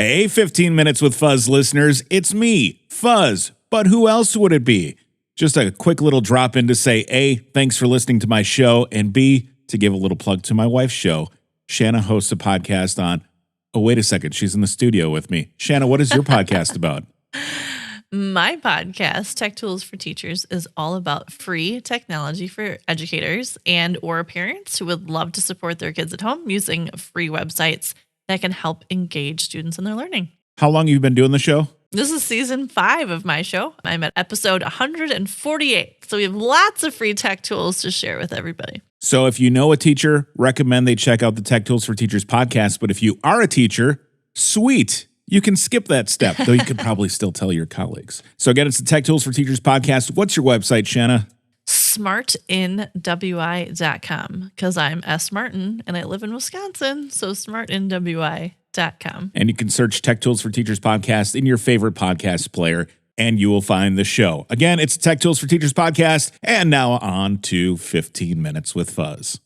Hey, 15 Minutes with Fuzz listeners, it's me, Fuzz. But who else would it be? Just a quick little drop in to say, A, thanks for listening to my show, and B, to give a little plug to my wife's show. Shanna hosts a podcast on, wait a second, she's in the studio with me. Shanna, what is your podcast about? My podcast, Tech Tools for Teachers, is all about free technology for educators and or parents who would love to support their kids at home using free websites that can help engage students in their learning. How long have you been doing the show? This is season 5 of my show. I'm at episode 148. So we have lots of free tech tools to share with everybody. So if you know a teacher, recommend they check out the Tech Tools for Teachers podcast. But if you are a teacher, sweet, you can skip that step, though you could probably still tell your colleagues. So again, it's the Tech Tools for Teachers podcast. What's your website, Shanna? smartinwi.com, because I'm S. Martin and I live in Wisconsin. So smartinwi.com. And you can search Tech Tools for Teachers podcast in your favorite podcast player, and you will find the show. Again, it's the Tech Tools for Teachers podcast. And now on to 15 Minutes with Fuzz.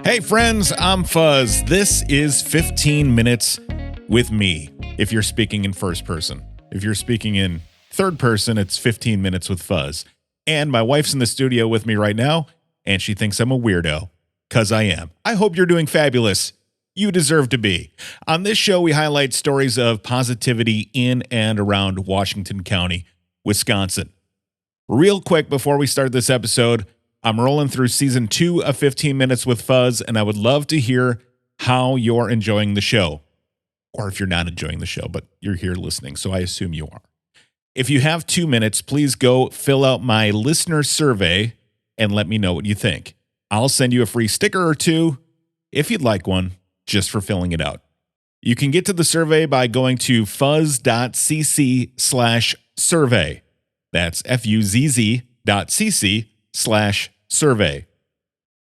Hey friends, I'm Fuzz. This is 15 Minutes with me, if you're speaking in first person. If you're speaking in third person, it's 15 Minutes with Fuzz. And my wife's in the studio with me right now, and she thinks I'm a weirdo, because I am. I hope you're doing fabulous. You deserve to be. On this show, we highlight stories of positivity in and around Washington County, Wisconsin. Real quick, before we start this episode, I'm rolling through season 2 of 15 Minutes with Fuzz, and I would love to hear how you're enjoying the show. Or if you're not enjoying the show, but you're here listening, so I assume you are. If you have 2 minutes, please go fill out my listener survey and let me know what you think. I'll send you a free sticker or two, if you'd like one, just for filling it out. You can get to the survey by going to fuzz.cc/survey. That's fuzz.cc/survey.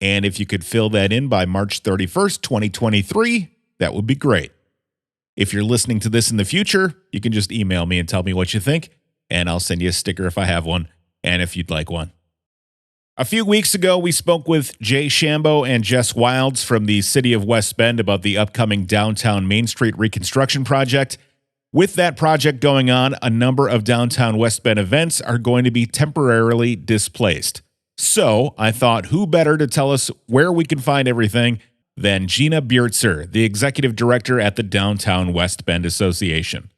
And if you could fill that in by March 31st, 2023, that would be great. If you're listening to this in the future, you can just email me and tell me what you think, and I'll send you a sticker if I have one, and if you'd like one. A few weeks ago, we spoke with Jay Shambo and Jess Wilds from the city of West Bend about the upcoming downtown Main Street reconstruction project. With that project going on, a number of downtown West Bend events are going to be temporarily displaced. So I thought, who better to tell us where we can find everything than Gena Biertzer, the executive director at the Downtown West Bend Association.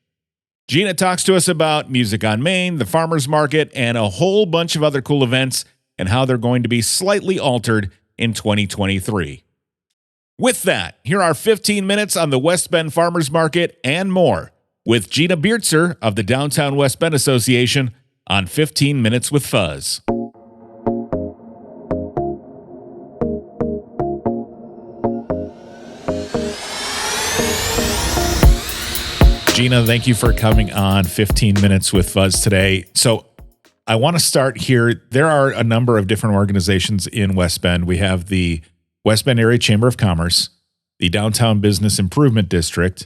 Gena talks to us about Music on Main, the Farmers Market, and a whole bunch of other cool events and how they're going to be slightly altered in 2023. With that, here are 15 minutes on the West Bend Farmers Market and more with Gena Biertzer of the Downtown West Bend Association on 15 Minutes with Fuzz. Gena, thank you for coming on 15 Minutes with Fuzz today. So I want to start here. There are a number of different organizations in West Bend. We have the West Bend Area Chamber of Commerce, the Downtown Business Improvement District,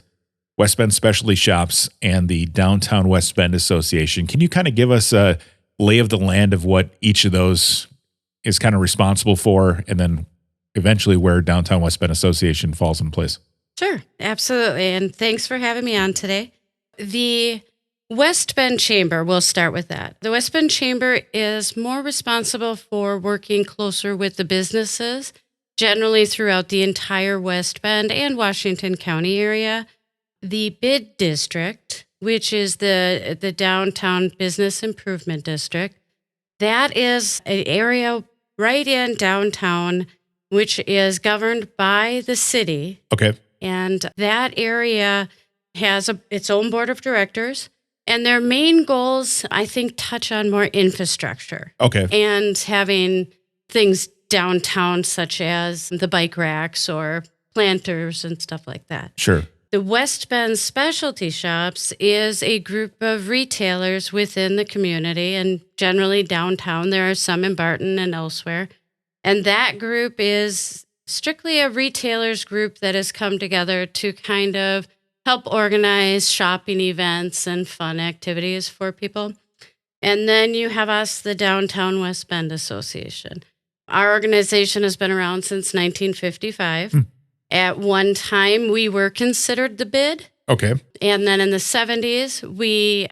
West Bend Specialty Shops, and the Downtown West Bend Association. Can you kind of give us a lay of the land of what each of those is kind of responsible for, and then eventually where Downtown West Bend Association falls in place? Sure, absolutely. And thanks for having me on today. The West Bend Chamber, we'll start with that. The West Bend Chamber is more responsible for working closer with the businesses, generally throughout the entire West Bend and Washington County area. The BID district, which is the Downtown Business Improvement District, that is an area right in downtown, which is governed by the city. Okay. And that area has its own board of directors. And their main goals, I think, touch on more infrastructure. Okay. And having things downtown, such as the bike racks or planters and stuff like that. Sure. The West Bend Specialty Shops is a group of retailers within the community. And generally downtown, there are some in Barton and elsewhere. And that group is strictly a retailers group that has come together to kind of help organize shopping events and fun activities for people. And then you have us, the Downtown West Bend Association. Our organization has been around since 1955. At one time, we were considered the bid. Okay. And then in the 70s, we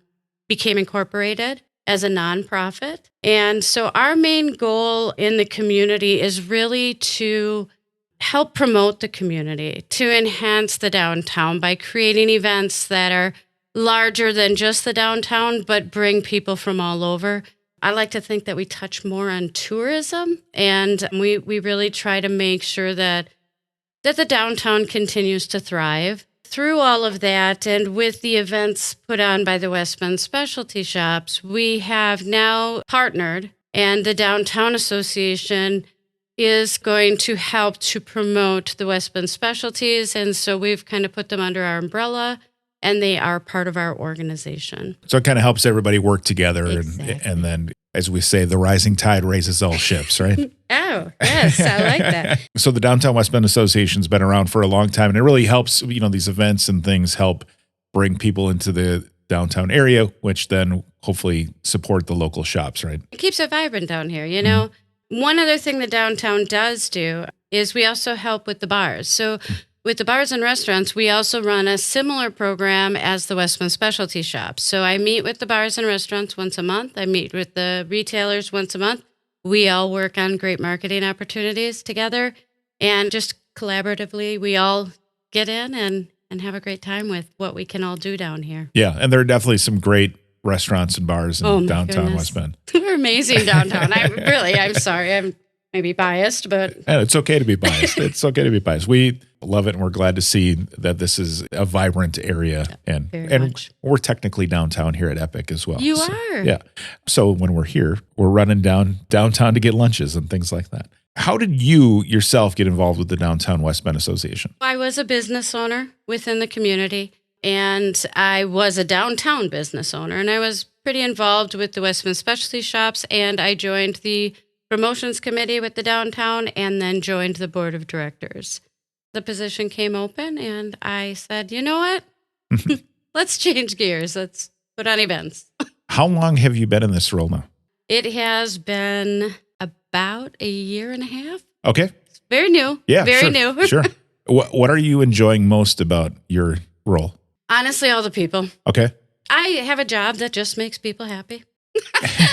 became incorporated as a nonprofit. And so our main goal in the community is really to help promote the community, to enhance the downtown by creating events that are larger than just the downtown, but bring people from all over. I like to think that we touch more on tourism, and we really try to make sure that the downtown continues to thrive. Through all of that, and with the events put on by the West Bend Specialty Shops, we have now partnered, and the Downtown Association is going to help to promote the West Bend Specialties, and so we've kind of put them under our umbrella, and they are part of our organization. So it kind of helps everybody work together. Exactly. And then, as we say, the rising tide raises all ships, right? Oh, yes, I like that. So the Downtown West Bend Association's been around for a long time, and it really helps, these events and things help bring people into the downtown area, which then hopefully support the local shops, right? It keeps it vibrant down here, One other thing the downtown does do is we also help with the bars. So with the bars and restaurants, we also run a similar program as the West Bend Specialty Shops. So I meet with the bars and restaurants once a month. I meet with the retailers once a month. We all work on great marketing opportunities together, and just collaboratively, we all get in and have a great time with what we can all do down here. Yeah, and there are definitely some great restaurants and bars in downtown West Bend. We're amazing downtown. I'm sorry. I'm maybe biased, but... Yeah, it's okay to be biased. It's okay to be biased. We love it, and we're glad to see that this is a vibrant area. And much. We're technically downtown here at Epic as well. You are? Yeah. So when we're here, we're running downtown to get lunches and things like that. How did you yourself get involved with the Downtown West Bend Association? I was a business owner within the community, and I was a downtown business owner, and I was pretty involved with the West Bend Specialty Shops, and I joined the promotions committee with the downtown and then joined the board of directors. The position came open, and I said, you know what? Let's change gears. Let's put on events. How long have you been in this role now? It has been about a year and a half. Okay. It's very new. Yeah, very sure, new. Sure. What are you enjoying most about your role? Honestly, all the people. Okay. I have a job that just makes people happy.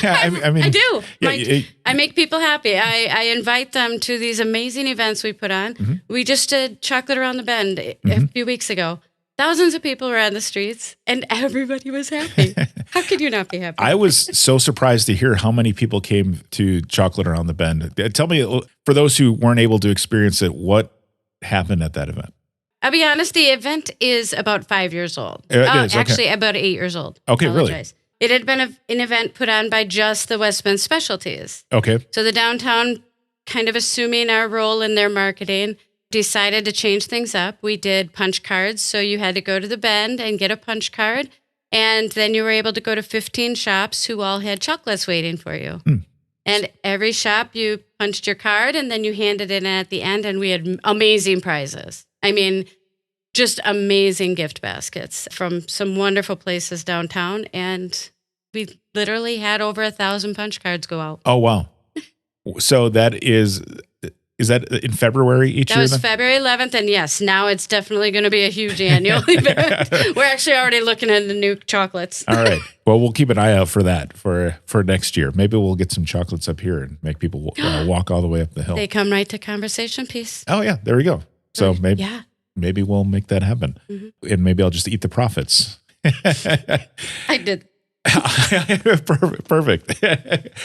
I mean, I do. Yeah, I make people happy. I invite them to these amazing events we put on. Mm-hmm. We just did Chocolate Around the Bend a few weeks ago. Thousands of people were on the streets, and everybody was happy. How could you not be happy? I was so surprised to hear how many people came to Chocolate Around the Bend. Tell me, for those who weren't able to experience it, what happened at that event? I'll be honest, the event is about 5 years old. It is, okay. Actually, about 8 years old. Okay, really? It had been an event put on by just the West Bend Specialties. Okay. So the downtown, kind of assuming our role in their marketing, decided to change things up. We did punch cards. So you had to go to the Bend and get a punch card. And then you were able to go to 15 shops who all had chocolates waiting for you. And every shop, you punched your card and then you handed it in at the end. And we had amazing prizes. I mean, just amazing gift baskets from some wonderful places downtown. And we literally had over 1,000 punch cards go out. Oh, wow. So that is that in February each year? That was then? February 11th. And yes, now it's definitely going to be a huge annual event. We're actually already looking at the new chocolates. All right. Well, we'll keep an eye out for that for next year. Maybe we'll get some chocolates up here and make people walk all the way up the hill. They come right to conversation piece. Oh, yeah. There we go. So maybe we'll make that happen. Mm-hmm. And maybe I'll just eat the profits. I did. Perfect.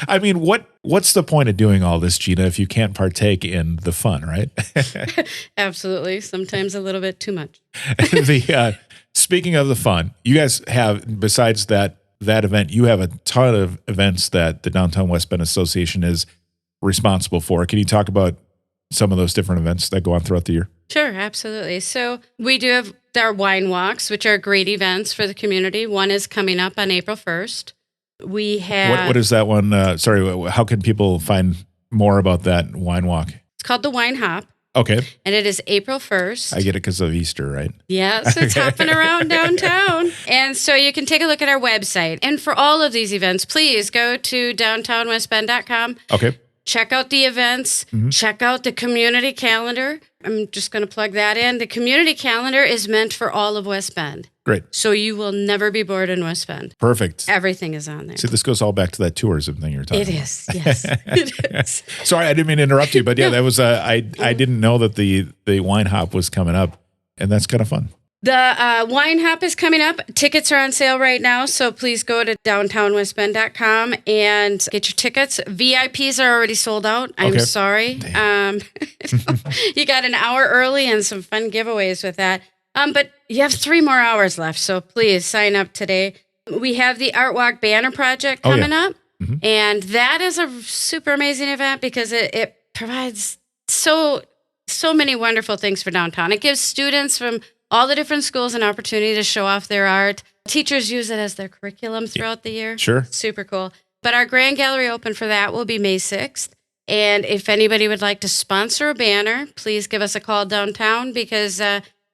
I mean, what's the point of doing all this, Gena, if you can't partake in the fun, right? Absolutely. Sometimes a little bit too much. Speaking of the fun, you guys have, besides that event, you have a ton of events that the Downtown West Bend Association is responsible for. Can you talk about some of those different events that go on throughout the year? Sure, absolutely. So we do have our wine walks, which are great events for the community. One is coming up on April 1st. We have... What is that one? Sorry, how can people find more about that wine walk? It's called the Wine Hop. Okay. And it is April 1st. I get it because of Easter, right? Yes, it's hopping around downtown. And so you can take a look at our website. And for all of these events, please go to downtownwestbend.com. Okay. Check out the events. Check out the community calendar. I'm just going to plug that in. The community calendar is meant for all of West Bend. Great. So you will never be bored in West Bend. Perfect. Everything is on there. See, this goes all back to that tourism thing you're talking about. It is, yes. It is. Sorry, I didn't mean to interrupt you, but yeah, that was I didn't know that the wine hop was coming up, and that's kind of fun. The wine hop is coming up. Tickets are on sale right now, so please go to downtownwestbend.com and get your tickets. VIPs are already sold out. I'm Okay. sorry. You got an hour early and some fun giveaways with that. But you have 3 more hours left, so please sign up today. We have the Art Walk Banner Project coming up, and that is a super amazing event because it provides so many wonderful things for downtown. It gives students from all the different schools an opportunity to show off their art. Teachers use it as their curriculum throughout the year. Sure. Super cool. But our grand gallery open for that will be May 6th. And if anybody would like to sponsor a banner, please give us a call downtown because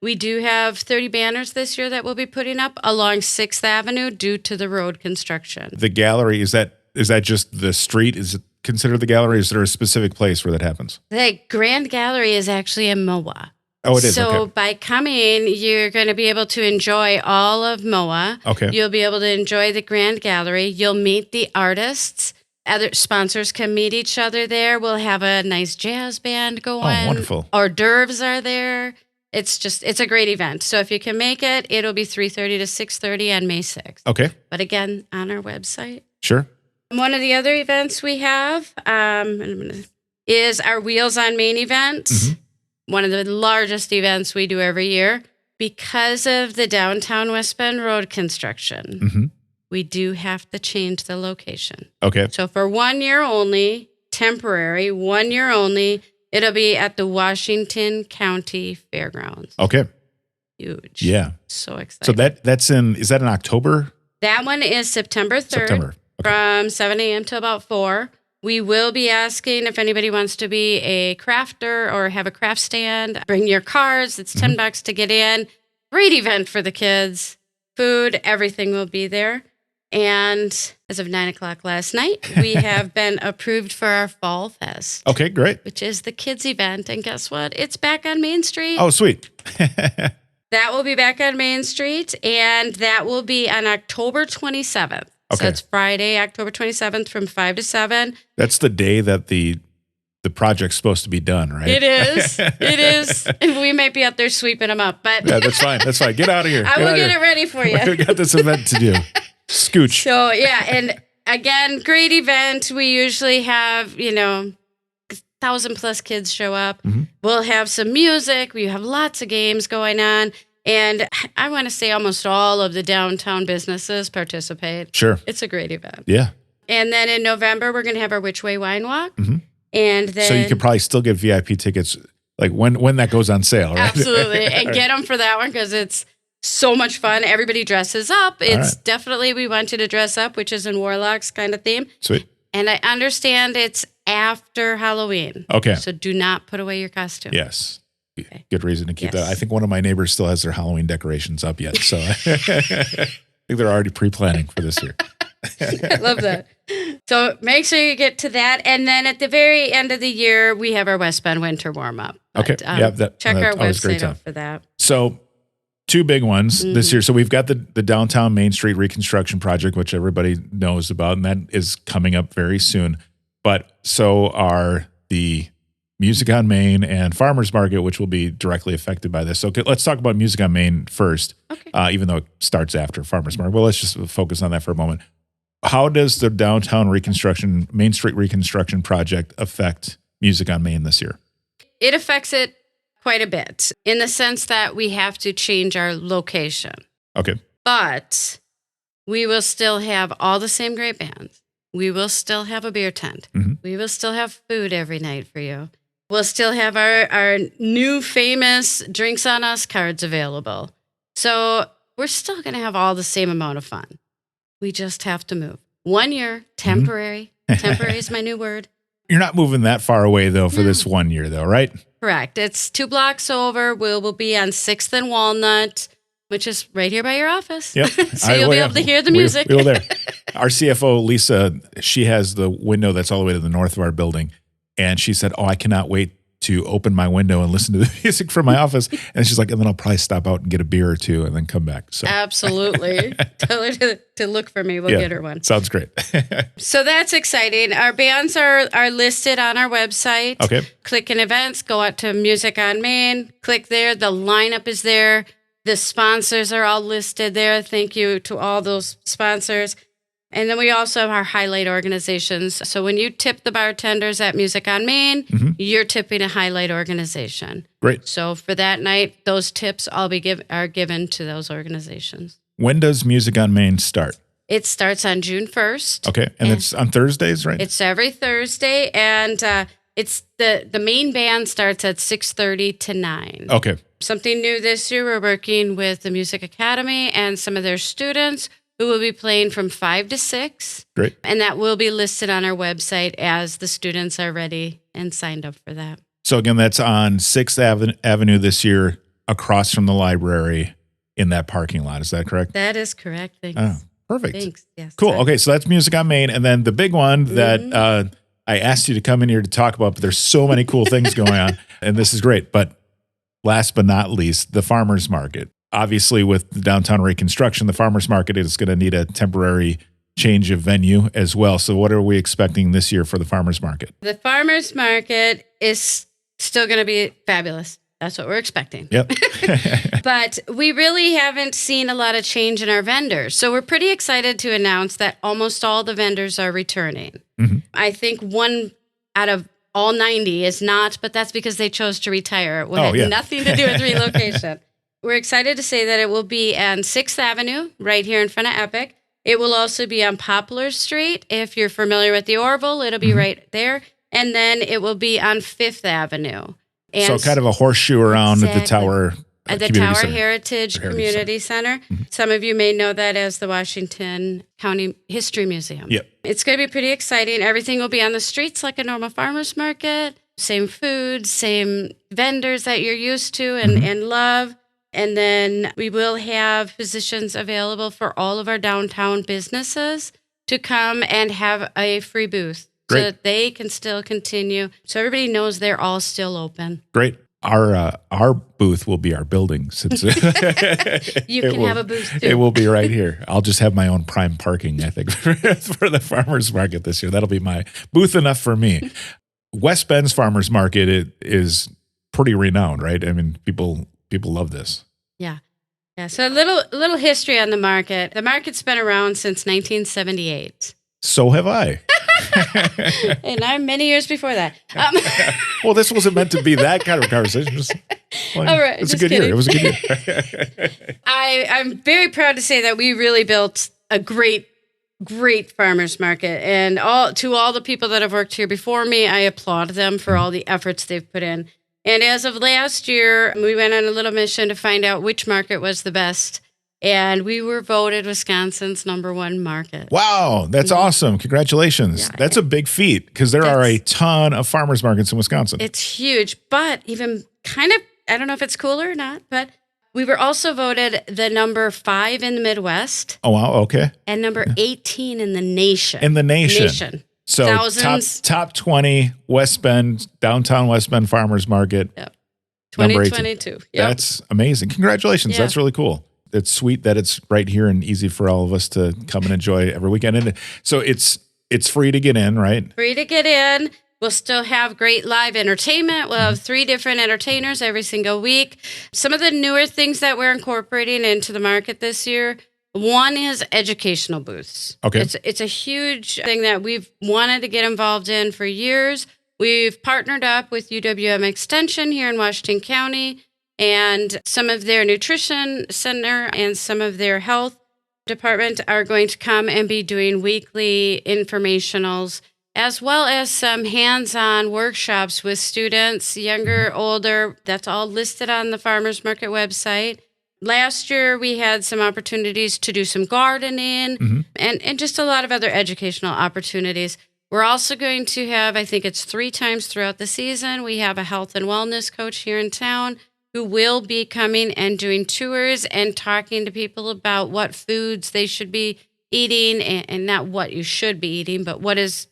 we do have 30 banners this year that we'll be putting up along 6th Avenue due to the road construction. The gallery, is that just the street? Is it considered the gallery? Is there a specific place where that happens? The grand gallery is actually in MOA. Oh, it is. So Okay. by coming, you're going to be able to enjoy all of MOA. Okay. You'll be able to enjoy the Grand Gallery. You'll meet the artists. Other sponsors can meet each other there. We'll have a nice jazz band going. Oh, wonderful. Hors d'oeuvres are there. It's a great event. So if you can make it, it'll be 3:30 to 6:30 on May 6th. Okay. But again, on our website. Sure. One of the other events we have is our Wheels on Main event. One of the largest events we do every year. Because of the downtown West Bend road construction, we do have to change the location. Okay. So for 1 year only, temporary, 1 year only, it'll be at the Washington County Fairgrounds. Okay. Huge. Yeah. So excited. So is that in October? That one is September 3rd. September. Okay. From 7 a.m. to about 4. We will be asking if anybody wants to be a crafter or have a craft stand. Bring your cards. It's $10 to get in. Great event for the kids. Food, everything will be there. And as of 9 o'clock last night, we have been approved for our Fall Fest. Okay, great. Which is the kids' event. And guess what? It's back on Main Street. Oh, sweet. That will be back on Main Street. And that will be on October 27th. Okay. So it's Friday, October 27th from 5 to 7. That's the day that the project's supposed to be done, right? It is. It is. We might be out there sweeping them up, but Yeah, that's fine. That's fine. Get out of here. I will get it ready for you. We got this event to do. Scooch. So, yeah. And again, great event. We usually have, 1,000+ kids show up. We'll have some music. We have lots of games going on. And I want to say almost all of the downtown businesses participate. Sure. It's a great event. Yeah. And then in November, we're going to have our Which Way Wine Walk. And then So you could probably still get VIP tickets like when that goes on sale, right? absolutely. And get them for that one because it's so much fun. Everybody dresses up. It's definitely, we want you to dress up, which is in Warlocks kind of theme. Sweet. And I understand it's after Halloween. Okay. So do not put away your costume. Yes. Okay. Good reason to keep Yes. that. I think one of my neighbors still has their Halloween decorations up yet. So I think they're already pre-planning for this year. I love that. So make sure you get to that. And then at the very end of the year, we have our West Bend winter warm-up. Okay. But, check our always a great website time. out for that. So 2 big ones this year. So we've got the downtown Main Street reconstruction project, which everybody knows about, and that is coming up very soon. But so are the Music on Main and Farmers Market, which will be directly affected by this. So let's talk about Music on Main first, even though it starts after Farmers Market. Well, let's just focus on that for a moment. How does the downtown reconstruction, Main Street reconstruction project affect Music on Main this year? It affects it quite a bit in the sense that we have to change our location. Okay. But we will still have all the same great bands. We will still have a beer tent. We will still have food every night for you. We'll still have our new famous Drinks on Us cards available. So we're still going to have all the same amount of fun. We just have to move. 1 year, temporary. Temporary is my new word. You're not moving that far away, though, for this 1 year, though, right? Correct. It's 2 blocks over. We'll be on 6th and Walnut, which is right here by your office. Yep. So you'll be able to hear the music. We're there. Our CFO, Lisa, she has the window that's all the way to the north of our building. And she said, I cannot wait to open my window and listen to the music from my office. And she's like, and then I'll probably stop out and get a beer or two and then come back. So Absolutely. Tell her to look for me. We'll get her one. Sounds great. So that's exciting. Our bands are listed on our website. Okay. Click in events, go out to Music on Main, click there. The lineup is there. The sponsors are all listed there. Thank you to all those sponsors. And then we also have our highlight organizations. So when you tip the bartenders at Music on Main, you're tipping a highlight organization. Great. So for that night, those tips all are given to those organizations. When does Music on Main start? It starts on June 1st. Okay. And it's on Thursdays, right? It's every Thursday. And it's the main band starts at 6:30 to 9. Okay. Something new this year, we're working with the Music Academy and some of their students who will be playing from 5 to 6. Great. And that will be listed on our website as the students are ready and signed up for that. So again, that's on 6th Avenue this year, across from the library in that parking lot. Is that correct? That is correct. Thanks. Oh, perfect. Thanks. Yes. Cool. Okay, so that's Music on Main. And then the big one that I asked you to come in here to talk about, but there's so many cool things going on, and this is great. But last but not least, the farmers market. Obviously, with the downtown reconstruction, the farmers market is going to need a temporary change of venue as well. So what are we expecting this year for the farmers market? The farmers market is still going to be fabulous. That's what we're expecting. Yep. But we really haven't seen a lot of change in our vendors. So we're pretty excited to announce that almost all the vendors are returning. I think one out of all 90 is not, but that's because they chose to retire. It will have nothing to do with relocation. We're excited to say that it will be on 6th Avenue, right here in front of Epic. It will also be on Poplar Street. If you're familiar with the Orville, it'll be right there. And then it will be on 5th Avenue. And so kind of a horseshoe around at the Tower. At the Tower Heritage Community Center. Some of you may know that as the Washington County History Museum. Yep. It's going to be pretty exciting. Everything will be on the streets like a normal farmer's market. Same food, same vendors that you're used to and love. And then we will have positions available for all of our downtown businesses to come and have a free booth. Great. So that they can still continue. So everybody knows they're all still open. Great. Our booth will be our building. Since you can have a booth too. It will be right here. I'll just have my own prime parking, I think, for the farmers market this year. That'll be my booth enough for me. West Bend's farmers market is pretty renowned, right? I mean, people love this. Yeah. So a little history on the market. The market's been around since 1978. So have I. And I'm many years before that. Well, this wasn't meant to be that kind of conversation. All right, it's a good year. It was a good year. I'm very proud to say that we really built a great farmers market. And to all the people that have worked here before me, I applaud them for all the efforts they've put in. And as of last year, we went on a little mission to find out which market was the best. And we were voted Wisconsin's #1 market. Wow, that's awesome. Congratulations. Yeah. That's a big feat because there are a ton of farmers markets in Wisconsin. It's huge, but even kind of, I don't know if it's cooler or not, but we were also voted the #5 in the Midwest. Oh, wow. Okay. And number 18 in the nation. In the nation. So top 20 West Bend, downtown West Bend farmers market. Yep. Number 2022. Yep. That's amazing. Congratulations. Yeah. That's really cool. It's sweet that it's right here and easy for all of us to come and enjoy every weekend. And so it's free to get in, right? Free to get in. We'll still have great live entertainment. We'll have 3 different entertainers every single week. Some of the newer things that we're incorporating into the market this year, one is educational booths. Okay. It's a huge thing that we've wanted to get involved in for years. We've partnered up with UWM Extension here in Washington County, and some of their nutrition center and some of their health department are going to come and be doing weekly informationals, as well as some hands-on workshops with students, younger, older. That's all listed on the Farmers Market website. Last year, we had some opportunities to do some gardening and just a lot of other educational opportunities. We're also going to have, I think it's 3 times throughout the season, we have a health and wellness coach here in town who will be coming and doing tours and talking to people about what foods they should be eating, and not what you should be eating, but what is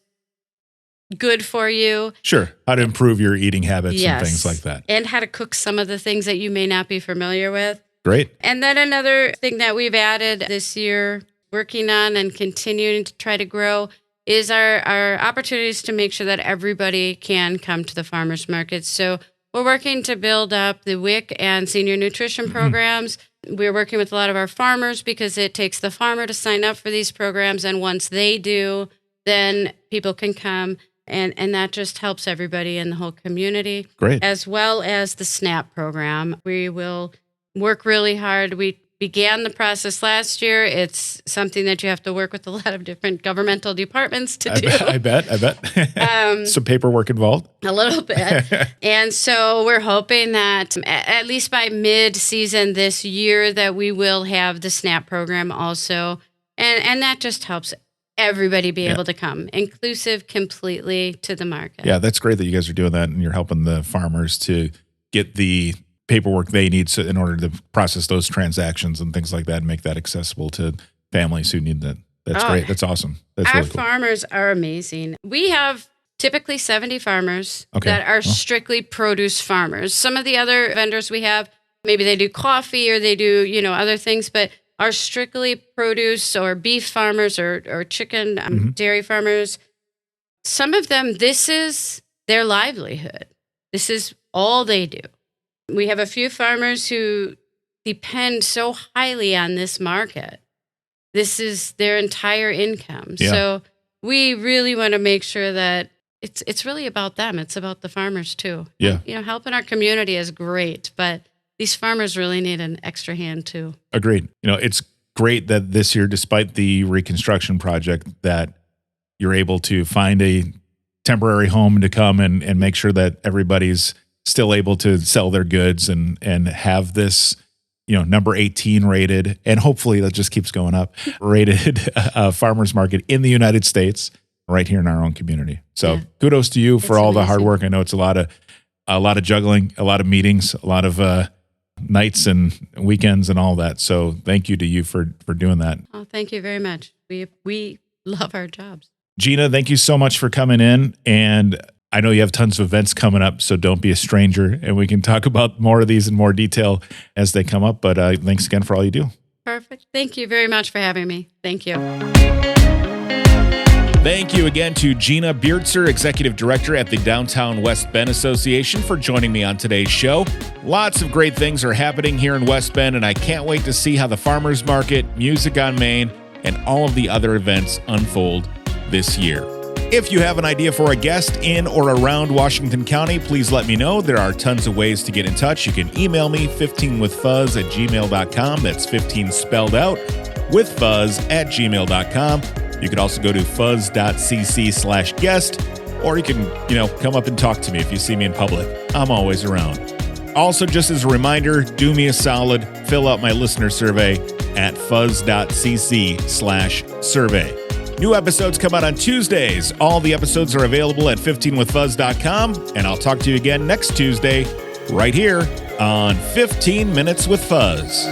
good for you. Sure. How to improve your eating habits Yes. and things like that. And how to cook some of the things that you may not be familiar with. Great. And then another thing that we've added this year, working on and continuing to try to grow, is our opportunities to make sure that everybody can come to the farmers market. So we're working to build up the WIC and senior nutrition programs. We're working with a lot of our farmers because it takes the farmer to sign up for these programs. And once they do, then people can come. And that just helps everybody in the whole community. Great. As well as the SNAP program. We will work really hard. We began the process last year. It's something that you have to work with a lot of different governmental departments to do. I bet. Some paperwork involved. A little bit. And so we're hoping that at least by mid-season this year that we will have the SNAP program also. And that just helps everybody be able to come, inclusive completely to the market. Yeah, that's great that you guys are doing that and you're helping the farmers to get the paperwork they need in order to process those transactions and things like that and make that accessible to families who need that. That's great. That's awesome. That's Our really cool. farmers are amazing. We have typically 70 farmers that are strictly produce farmers. Some of the other vendors we have, maybe they do coffee or they do, other things, but are strictly produce or beef farmers or chicken, dairy farmers. Some of them, this is their livelihood. This is all they do. We have a few farmers who depend so highly on this market. This is their entire income. Yeah. So we really want to make sure that it's really about them. It's about the farmers too. Yeah. Helping our community is great, but these farmers really need an extra hand too. Agreed. It's great that this year, despite the Reconstruction project, that you're able to find a temporary home to come and make sure that everybody's still able to sell their goods and have this, number 18 rated, and hopefully that just keeps going up, rated farmers market in the United States, right here in our own community. So kudos to you for all the hard work. I know it's a lot of juggling, a lot of meetings, a lot of nights and weekends and all that. So thank you to you for doing that. Oh, thank you very much. We love our jobs. Gena, thank you so much for coming in. And I know you have tons of events coming up, so don't be a stranger. And we can talk about more of these in more detail as they come up. But thanks again for all you do. Perfect. Thank you very much for having me. Thank you. Thank you again to Gena Biertzer, Executive Director at the Downtown West Bend Association, for joining me on today's show. Lots of great things are happening here in West Bend, and I can't wait to see how the Farmers Market, Music on Main, and all of the other events unfold this year. If you have an idea for a guest in or around Washington County, please let me know. There are tons of ways to get in touch. You can email me, 15withfuzz@gmail.com. That's 15 spelled out, withfuzz@gmail.com. You can also go to fuzz.cc/guest, or you can, come up and talk to me if you see me in public. I'm always around. Also, just as a reminder, do me a solid, fill out my listener survey at fuzz.cc/survey. New episodes come out on Tuesdays. All the episodes are available at 15withfuzz.com, and I'll talk to you again next Tuesday right here on 15 Minutes with Fuzz.